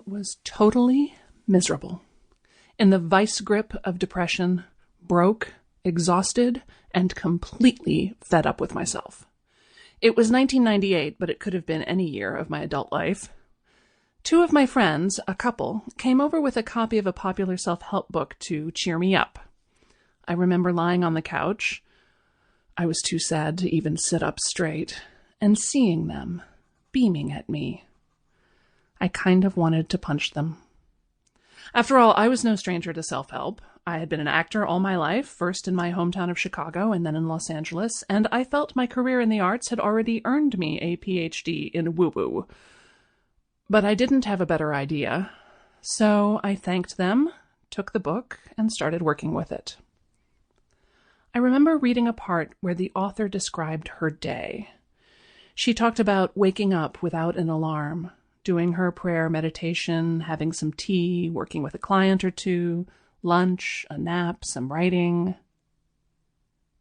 I was totally miserable, in the vice grip of depression, broke, exhausted, and completely fed up with myself. It was 1998, but it could have been any year of my adult life. Two of my friends, a couple, came over with a copy of a popular self-help book to cheer me up. I remember lying on the couch. I was too sad to even sit up straight, and seeing them, beaming at me. I kind of wanted to punch them. After all, I was no stranger to self-help. I had been an actor all my life, first in my hometown of Chicago and then in Los Angeles, and I felt my career in the arts had already earned me a PhD in woo-woo. But I didn't have a better idea, so I thanked them, took the book, and started working with it. I remember reading a part where the author described her day. She talked about waking up without an alarm, doing her prayer meditation, having some tea, working with a client or two, lunch, a nap, some writing.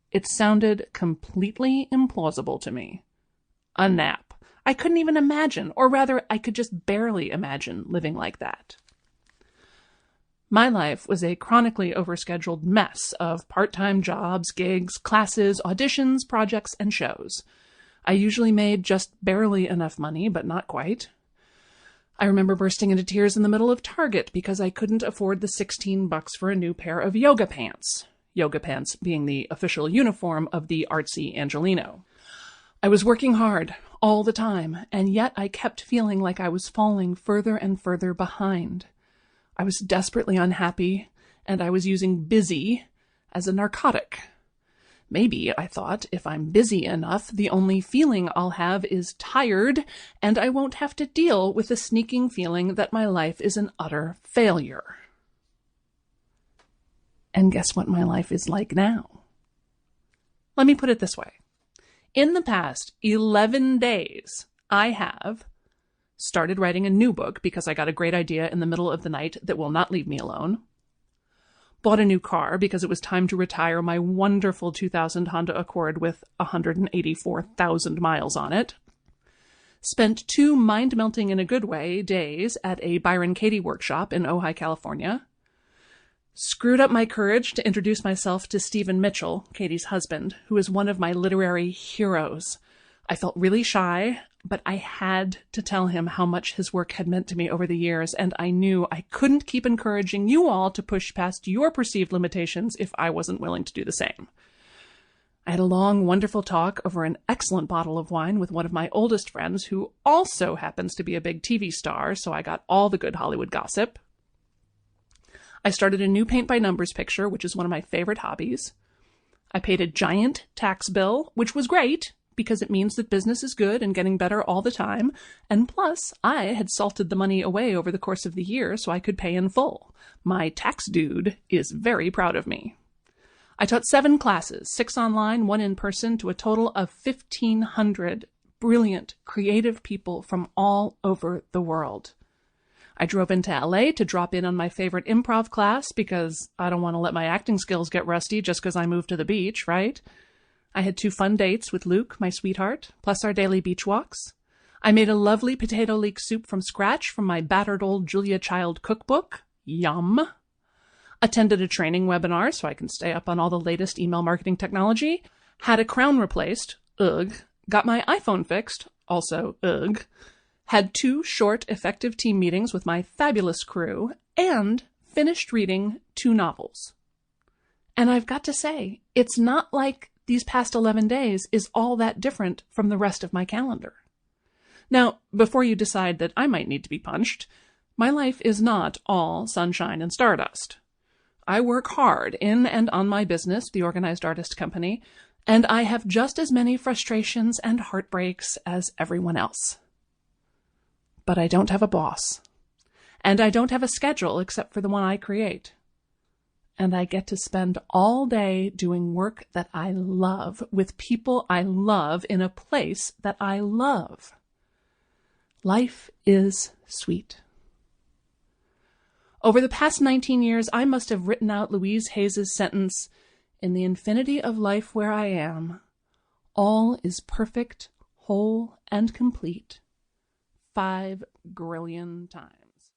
It sounded completely implausible to me. A nap. I couldn't even imagine, or rather, I could just barely imagine living like that. My life was a chronically overscheduled mess of part-time jobs, gigs, classes, auditions, projects, and shows. I usually made just barely enough money, but not quite. I remember bursting into tears in the middle of Target because I couldn't afford the $16 for a new pair of yoga pants. Yoga pants being the official uniform of the artsy Angelino. I was working hard all the time, and yet I kept feeling like I was falling further and further behind. I was desperately unhappy, and I was using busy as a narcotic. Maybe, I thought, if I'm busy enough, the only feeling I'll have is tired, and I won't have to deal with the sneaking feeling that my life is an utter failure. And guess what my life is like now? Let me put it this way. In the past 11 days, I have started writing a new book because I got a great idea in the middle of the night that will not leave me alone. Bought a new car because it was time to retire my wonderful 2000 Honda Accord with 184,000 miles on it. Spent 2 mind-melting in a good way days at a Byron Katie workshop in Ojai, California. Screwed up my courage to introduce myself to Stephen Mitchell, Katie's husband, who is one of my literary heroes. I felt really shy, but I had to tell him how much his work had meant to me over the years, and I knew I couldn't keep encouraging you all to push past your perceived limitations if I wasn't willing to do the same. I had a long, wonderful talk over an excellent bottle of wine with one of my oldest friends, who also happens to be a big TV star, so I got all the good Hollywood gossip. I started a new paint-by-numbers picture, which is one of my favorite hobbies. I paid a giant tax bill, which was great, because it means that business is good and getting better all the time, and plus, I had salted the money away over the course of the year so I could pay in full. My tax dude is very proud of me. I taught 7 classes, 6 online, 1 in person, to a total of 1,500 brilliant, creative people from all over the world. I drove into LA to drop in on my favorite improv class because I don't want to let my acting skills get rusty just because I moved to the beach, right? I had 2 fun dates with Luke, my sweetheart, plus our daily beach walks. I made a lovely potato leek soup from scratch from my battered old Julia Child cookbook. Yum. Attended a training webinar so I can stay up on all the latest email marketing technology. Had a crown replaced. Ugh. Got my iPhone fixed. Also, ugh. Had 2 short, effective team meetings with my fabulous crew, and finished reading 2 novels. And I've got to say, it's not like these past 11 days is all that different from the rest of my calendar. Now, before you decide that I might need to be punched, my life is not all sunshine and stardust. I work hard in and on my business, the Organized Artist Company, and I have just as many frustrations and heartbreaks as everyone else. But I don't have a boss. And I don't have a schedule except for the one I create. And I get to spend all day doing work that I love with people I love in a place that I love. Life is sweet. Over the past 19 years, I must have written out Louise Hayes' sentence, "In the infinity of life where I am, all is perfect, whole, and complete." 5 grillion times.